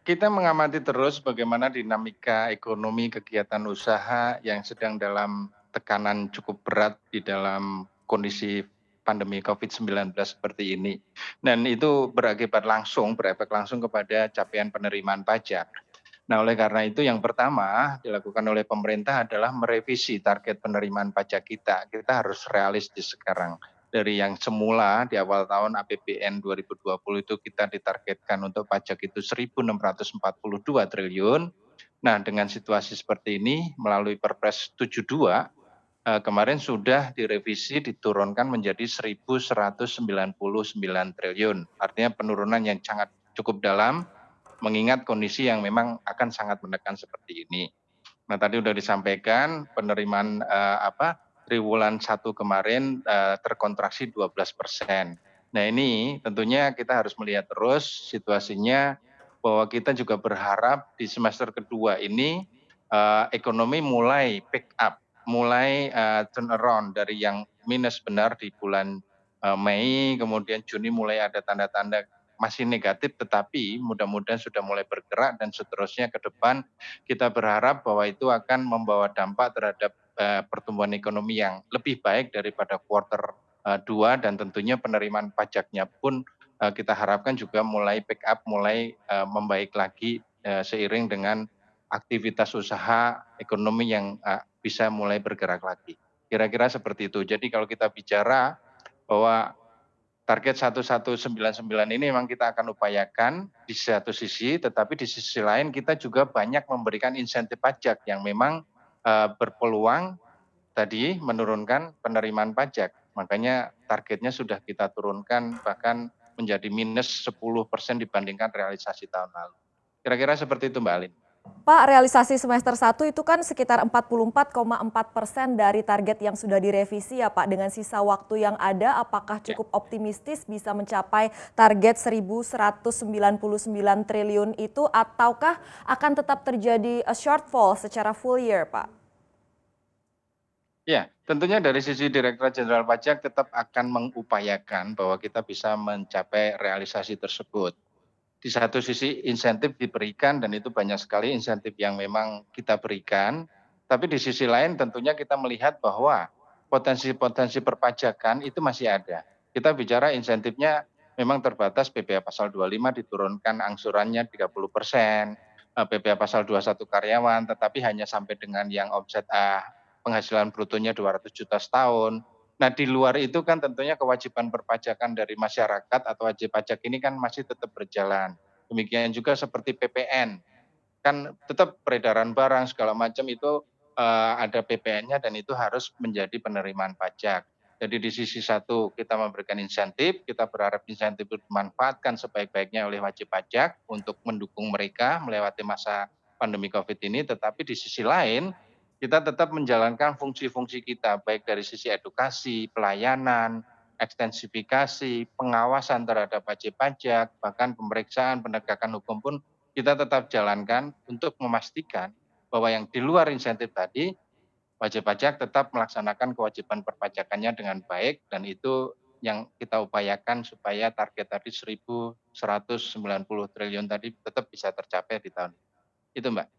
Kita mengamati terus bagaimana dinamika ekonomi kegiatan usaha yang sedang dalam tekanan cukup berat di dalam kondisi pandemi COVID-19 seperti ini. Dan itu berefek langsung kepada capaian penerimaan pajak. Nah, oleh karena itu yang pertama dilakukan oleh pemerintah adalah merevisi target penerimaan pajak kita. Kita harus realistis sekarang. Dari yang semula di awal tahun APBN 2020 itu kita ditargetkan untuk pajak itu 1.642 triliun. Nah, dengan situasi seperti ini melalui Perpres 72 kemarin sudah direvisi diturunkan menjadi 1.199 triliun. Artinya penurunan yang sangat cukup dalam mengingat kondisi yang memang akan sangat menekan seperti ini. Nah, tadi sudah disampaikan penerimaan triwulan 1 kemarin terkontraksi 12%. Nah, ini tentunya kita harus melihat terus situasinya bahwa kita juga berharap di semester kedua ini ekonomi mulai pick up, mulai turn around dari yang minus benar di bulan Mei, kemudian Juni mulai ada tanda-tanda masih negatif, tetapi mudah-mudahan sudah mulai bergerak dan seterusnya ke depan kita berharap bahwa itu akan membawa dampak terhadap pertumbuhan ekonomi yang lebih baik daripada kuartal 2 dan tentunya penerimaan pajaknya pun kita harapkan juga mulai pick up, mulai membaik lagi seiring dengan aktivitas usaha ekonomi yang bisa mulai bergerak lagi. Kira-kira seperti itu. Jadi kalau kita bicara bahwa target 1199 ini memang kita akan upayakan di satu sisi, tetapi di sisi lain kita juga banyak memberikan insentif pajak yang memang berpeluang tadi menurunkan penerimaan pajak. Makanya targetnya sudah kita turunkan bahkan menjadi minus 10% dibandingkan realisasi tahun lalu. Kira-kira seperti itu Mbak Alin. Pak, realisasi semester 1 itu kan sekitar 44,4% dari target yang sudah direvisi ya Pak. Dengan sisa waktu yang ada, apakah Ya. cukup optimistis bisa mencapai target 1.199 triliun itu ataukah akan tetap terjadi shortfall secara full year Pak? Ya, tentunya dari sisi Direktorat Jenderal Pajak tetap akan mengupayakan bahwa kita bisa mencapai realisasi tersebut. Di satu sisi insentif diberikan dan itu banyak sekali insentif yang memang kita berikan, tapi di sisi lain tentunya kita melihat bahwa potensi-potensi perpajakan itu masih ada. Kita bicara insentifnya memang terbatas, PPh pasal 25 diturunkan angsurannya 30%, PPh pasal 21 karyawan, tetapi hanya sampai dengan yang omset penghasilan brutonya 200 juta setahun. Nah, di luar itu kan tentunya kewajiban perpajakan dari masyarakat atau wajib pajak ini kan masih tetap berjalan. Demikian juga seperti PPN, kan tetap peredaran barang segala macam itu ada PPN-nya dan itu harus menjadi penerimaan pajak. Jadi di sisi satu kita memberikan insentif, kita berharap insentif itu dimanfaatkan sebaik-baiknya oleh wajib pajak untuk mendukung mereka melewati masa pandemi COVID ini, tetapi di sisi lain kita tetap menjalankan fungsi-fungsi kita, baik dari sisi edukasi, pelayanan, ekstensifikasi, pengawasan terhadap wajib pajak, bahkan pemeriksaan, penegakan hukum pun kita tetap jalankan untuk memastikan bahwa yang di luar insentif tadi, wajib pajak tetap melaksanakan kewajiban perpajakannya dengan baik dan itu yang kita upayakan supaya target tadi 1.190 triliun tadi tetap bisa tercapai di tahun ini. Itu Mbak.